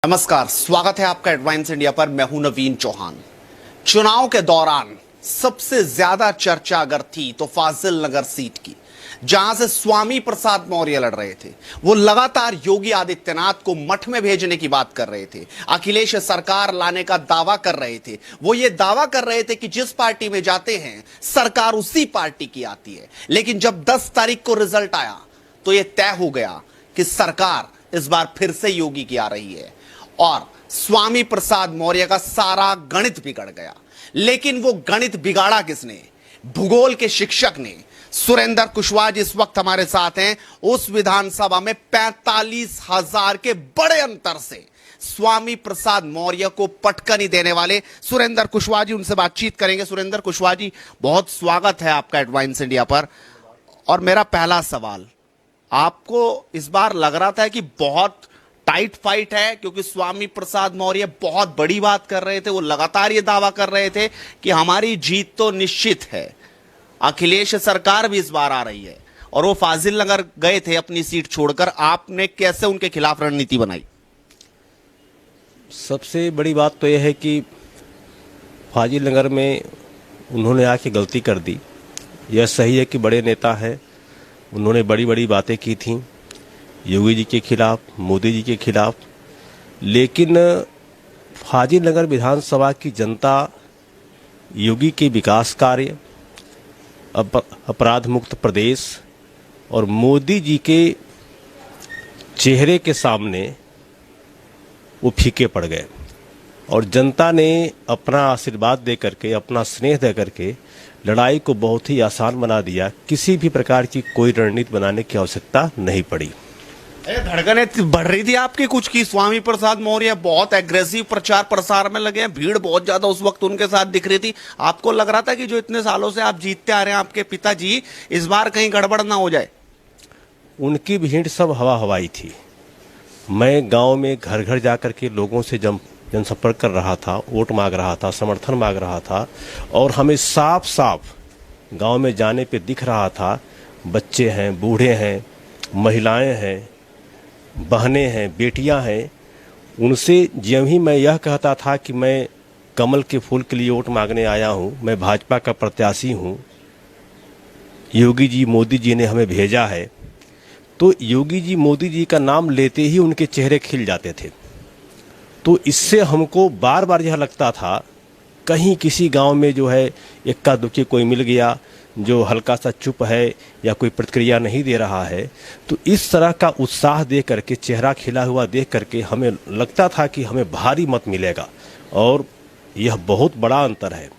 नमस्कार, स्वागत है आपका एडवांस इंडिया पर। मैं हूं नवीन चौहान। चुनाव के दौरान सबसे ज्यादा चर्चा अगर थी तो फाजिल नगर सीट की, जहां से स्वामी प्रसाद मौर्य लड़ रहे थे। वो लगातार योगी आदित्यनाथ को मठ में भेजने की बात कर रहे थे, अखिलेश सरकार लाने का दावा कर रहे थे। वो ये दावा कर रहे थे कि जिस पार्टी में जाते हैं सरकार उसी पार्टी की आती है। लेकिन जब 10 तारीख को रिजल्ट आया तो यह तय हो गया कि सरकार इस बार फिर से योगी की आ रही है और स्वामी प्रसाद मौर्य का सारा गणित बिगड़ गया। लेकिन वो गणित बिगाड़ा किसने? भूगोल के शिक्षक ने। सुरेंद्र कुशवाहा जी इस वक्त हमारे साथ हैं। उस विधानसभा में 45,000 के बड़े अंतर से स्वामी प्रसाद मौर्य को पटकनी देने वाले सुरेंद्र कुशवाहा जी, उनसे बातचीत करेंगे। सुरेंद्र कुशवाहा जी, बहुत स्वागत है आपका एडवांस इंडिया पर। और मेरा पहला सवाल, आपको इस बार लग रहा था कि बहुत टाइट फाइट है, क्योंकि स्वामी प्रसाद मौर्य बहुत बड़ी बात कर रहे थे। वो लगातार ये दावा कर रहे थे कि हमारी जीत तो निश्चित है, अखिलेश सरकार भी इस बार आ रही है, और वो फाजिल नगर गए थे अपनी सीट छोड़कर। आपने कैसे उनके खिलाफ रणनीति बनाई? सबसे बड़ी बात तो यह है कि फाजिल नगर में उन्होंने आके गलती कर दी। यह सही है कि बड़े नेता हैं, उन्होंने बड़ी बड़ी बातें की थीं योगी जी के खिलाफ, मोदी जी के खिलाफ। लेकिन फाजिल नगर विधानसभा की जनता योगी के विकास कार्य, अपराध मुक्त प्रदेश और मोदी जी के चेहरे के सामने वो फीके पड़ गए, और जनता ने अपना आशीर्वाद दे करके, अपना स्नेह दे करके लड़ाई को बहुत ही आसान बना दिया। किसी भी प्रकार की कोई रणनीति बनाने की आवश्यकता नहीं पड़ी। धड़कनें बढ़ रही थी आपकी कुछ की स्वामी प्रसाद मौर्य बहुत एग्रेसिव प्रचार प्रसार में लगे हैं, भीड़ बहुत ज्यादा उस वक्त उनके साथ दिख रही थी। आपको लग रहा था कि जो इतने सालों से आप जीतते आ रहे हैं आपके पिताजी, इस बार कहीं गड़बड़ ना हो जाए? उनकी भीड़ सब हवा हवाई थी। मैं गांव में घर घर जाकर के लोगों से जनसंपर्क कर रहा था, वोट मांग रहा था, समर्थन मांग रहा था, और हमें साफ साफ गांव में जाने पे दिख रहा था बच्चे हैं, बूढ़े हैं, महिलाएं हैं, बहनें हैं, बेटियां हैं। उनसे जब ही मैं यह कहता था कि मैं कमल के फूल के लिए वोट मांगने आया हूं, मैं भाजपा का प्रत्याशी हूं, योगी जी मोदी जी ने हमें भेजा है, तो योगी जी मोदी जी का नाम लेते ही उनके चेहरे खिल जाते थे। तो इससे हमको बार बार यह लगता था कहीं किसी गांव में जो है इक्का दुक्की कोई मिल गया जो हल्का सा चुप है या कोई प्रतिक्रिया नहीं दे रहा है। तो इस तरह का उत्साह देख करके, चेहरा खिला हुआ देख करके हमें लगता था कि हमें भारी मत मिलेगा, और यह बहुत बड़ा अंतर है।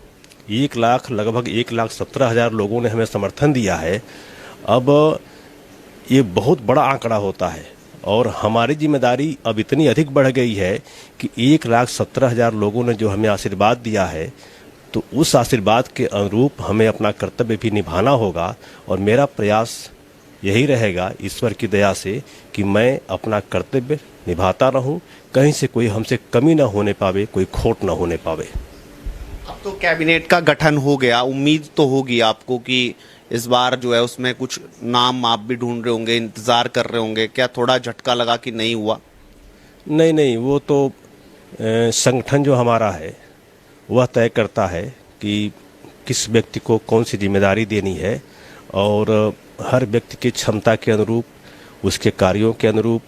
1 लाख, लगभग 1,17,000 लोगों ने हमें समर्थन दिया है। अब ये बहुत बड़ा आंकड़ा होता है, और हमारी जिम्मेदारी अब इतनी अधिक बढ़ गई है कि 1,17,000 लोगों ने जो हमें आशीर्वाद दिया है, तो उस आशीर्वाद के अनुरूप हमें अपना कर्तव्य भी निभाना होगा। और मेरा प्रयास यही रहेगा ईश्वर की दया से कि मैं अपना कर्तव्य निभाता रहूं, कहीं से कोई हमसे कमी ना होने पावे, कोई खोट ना होने पावे। अब तो कैबिनेट का गठन हो गया, उम्मीद तो होगी आपको कि इस बार जो है उसमें कुछ नाम आप भी ढूंढ रहे होंगे, इंतजार कर रहे होंगे। क्या थोड़ा झटका लगा कि नहीं हुआ? नहीं, वो तो संगठन जो हमारा है वह तय करता है कि किस व्यक्ति को कौन सी जिम्मेदारी देनी है, और हर व्यक्ति की क्षमता के अनुरूप, उसके कार्यों के अनुरूप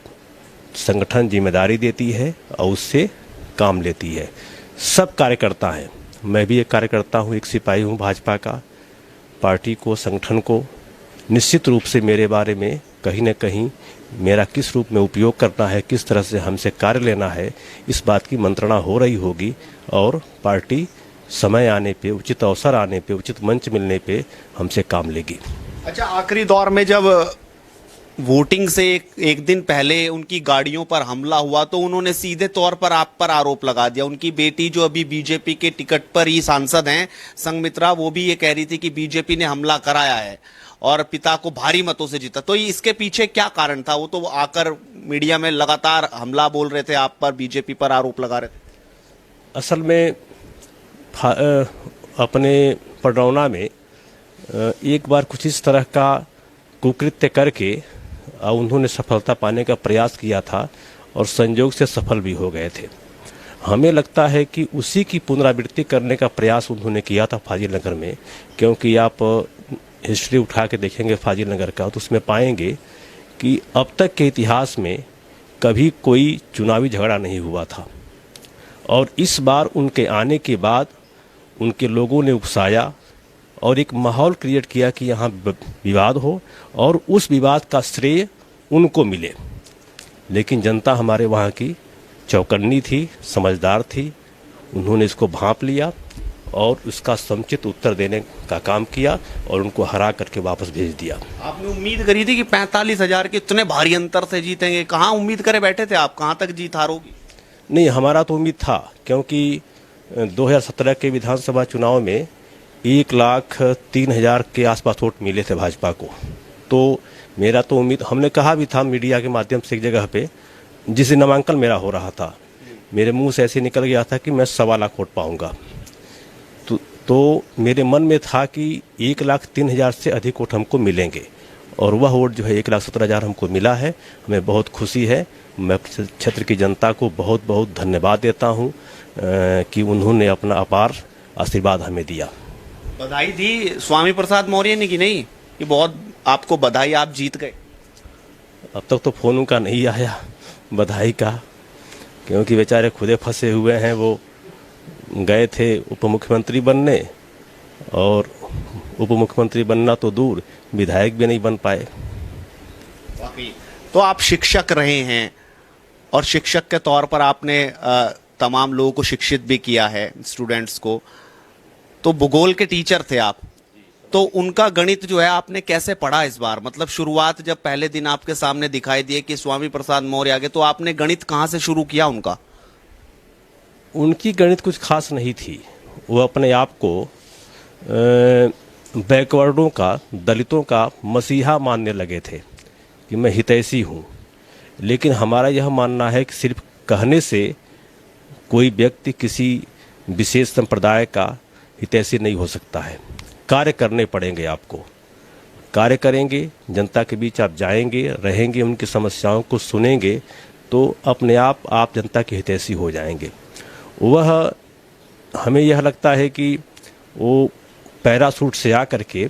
संगठन जिम्मेदारी देती है और उससे काम लेती है। सब कार्यकर्ता हैं, मैं भी एक कार्यकर्ता हूँ, एक सिपाही हूँ भाजपा का। पार्टी को, संगठन को निश्चित रूप से मेरे बारे में कहीं न कहीं मेरा किस रूप में उपयोग करना है, किस तरह से हमसे कार्य लेना है, इस बात की मंत्रणा हो रही होगी। और पार्टी समय आने पे, उचित अवसर आने पे, उचित मंच मिलने पे हमसे काम लेगी। अच्छा, आखिरी दौर में जब वोटिंग से एक दिन पहले उनकी गाड़ियों पर हमला हुआ तो उन्होंने सीधे तौर पर आप पर आरोप लगा दिया। उनकी बेटी जो अभी बीजेपी के टिकट पर ही सांसद हैं, संघमित्रा, वो भी ये कह रही थी कि बीजेपी ने हमला कराया है और पिता को भारी मतों से जीता। तो इसके पीछे क्या कारण था? वो तो आकर मीडिया में लगातार हमला बोल रहे थे आप पर, बीजेपी पर आरोप लगा रहे थे। असल में अपने पडरौना में एक बार कुछ इस तरह का कुकृत्य करके उन्होंने सफलता पाने का प्रयास किया था, और संयोग से सफल भी हो गए थे। हमें लगता है कि उसी की पुनरावृत्ति करने का प्रयास उन्होंने किया था फाजिल नगर में, क्योंकि आप हिस्ट्री उठा के देखेंगे फाजिल नगर का तो उसमें पाएंगे कि अब तक के इतिहास में कभी कोई चुनावी झगड़ा नहीं हुआ था, और इस बार उनके आने के बाद उनके लोगों ने उकसाया और एक माहौल क्रिएट किया कि यहाँ विवाद हो और उस विवाद का श्रेय उनको मिले। लेकिन जनता हमारे वहाँ की चौकन्नी थी, समझदार थी, उन्होंने इसको भांप लिया और उसका समुचित उत्तर देने का काम किया और उनको हरा करके वापस भेज दिया। आपने उम्मीद करी थी कि 45,000 के इतने भारी अंतर से जीतेंगे? कहाँ उम्मीद करे बैठे थे आप, कहाँ तक जीत हार होगी? नहीं, हमारा तो उम्मीद था, क्योंकि 2017 के विधानसभा चुनाव में 1,03,000 के आसपास वोट मिले थे भाजपा को। तो मेरा तो उम्मीद, हमने कहा भी था मीडिया के माध्यम से एक जगह पे, जिस नामांकन मेरा हो रहा था, मेरे मुंह से ऐसे निकल गया था कि मैं 1.25 लाख वोट पाऊंगा। तो मेरे मन में था कि 1,03,000 से अधिक वोट हमको मिलेंगे, और वह वोट जो है 1,17,000 हमको मिला है। हमें बहुत खुशी है। मैं क्षेत्र की जनता को बहुत बहुत धन्यवाद देता हूं कि उन्होंने अपना अपार आशीर्वाद हमें दिया। बधाई दी स्वामी प्रसाद मौर्य ने कि नहीं? कि बहुत आपको बधाई, आप जीत गए? अब तक तो फोन उनका नहीं आया बधाई का, क्योंकि बेचारे खुदे फंसे हुए हैं। वो गए थे उप मुख्यमंत्री बनने, और उप मुख्यमंत्री बनना तो दूर, विधायक भी नहीं बन पाए। तो आप शिक्षक रहे हैं और शिक्षक के तौर पर आपने तमाम लोगों को शिक्षित भी किया है, स्टूडेंट्स को। तो भूगोल के टीचर थे आप, तो उनका गणित जो है आपने कैसे पढ़ा इस बार? मतलब शुरुआत जब पहले दिन आपके सामने दिखाई दिए कि स्वामी प्रसाद मौर्य आ गए, तो आपने गणित कहाँ से शुरू किया उनका? उनकी गणित कुछ खास नहीं थी। वो अपने आप को बैकवर्डों का, दलितों का मसीहा मानने लगे थे कि मैं हितैषी हूँ। लेकिन हमारा यह मानना है कि सिर्फ कहने से कोई व्यक्ति किसी विशेष संप्रदाय का हितैषी नहीं हो सकता है। कार्य करने पड़ेंगे आपको। कार्य करेंगे, जनता के बीच आप जाएंगे, रहेंगे, उनकी समस्याओं को सुनेंगे, तो अपने आप जनता के हितैषी हो जाएंगे। वह, हमें यह लगता है कि वो पैराशूट से आ करके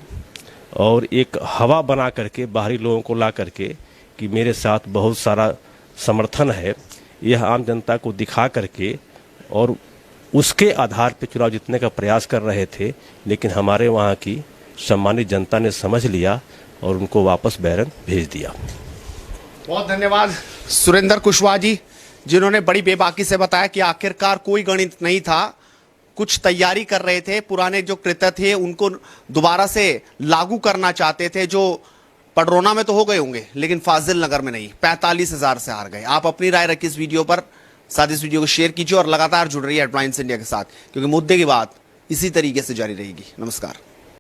और एक हवा बना करके बाहरी लोगों को ला करके कि मेरे साथ बहुत सारा समर्थन है, यह आम जनता को दिखा करके और उसके आधार पर चुनाव जीतने का प्रयास कर रहे थे। लेकिन हमारे वहाँ की सम्मानित जनता ने समझ लिया और उनको वापस बैरन भेज दिया। बहुत धन्यवाद सुरेंद्र कुशवाहा जी, जिन्होंने बड़ी बेबाकी से बताया कि आखिरकार कोई गणित नहीं था, कुछ तैयारी कर रहे थे, पुराने जो कृत्य थे उनको दोबारा से लागू करना चाहते थे, जो पडरौना में तो हो गए होंगे लेकिन फाजिल नगर में नहीं। 45,000 से हार गए। आप अपनी राय रखिए इस वीडियो पर, साथ इस वीडियो को शेयर कीजिए और लगातार जुड़ रही है हेडलाइंस इंडिया के साथ, क्योंकि मुद्दे की बात इसी तरीके से जारी रहेगी। नमस्कार।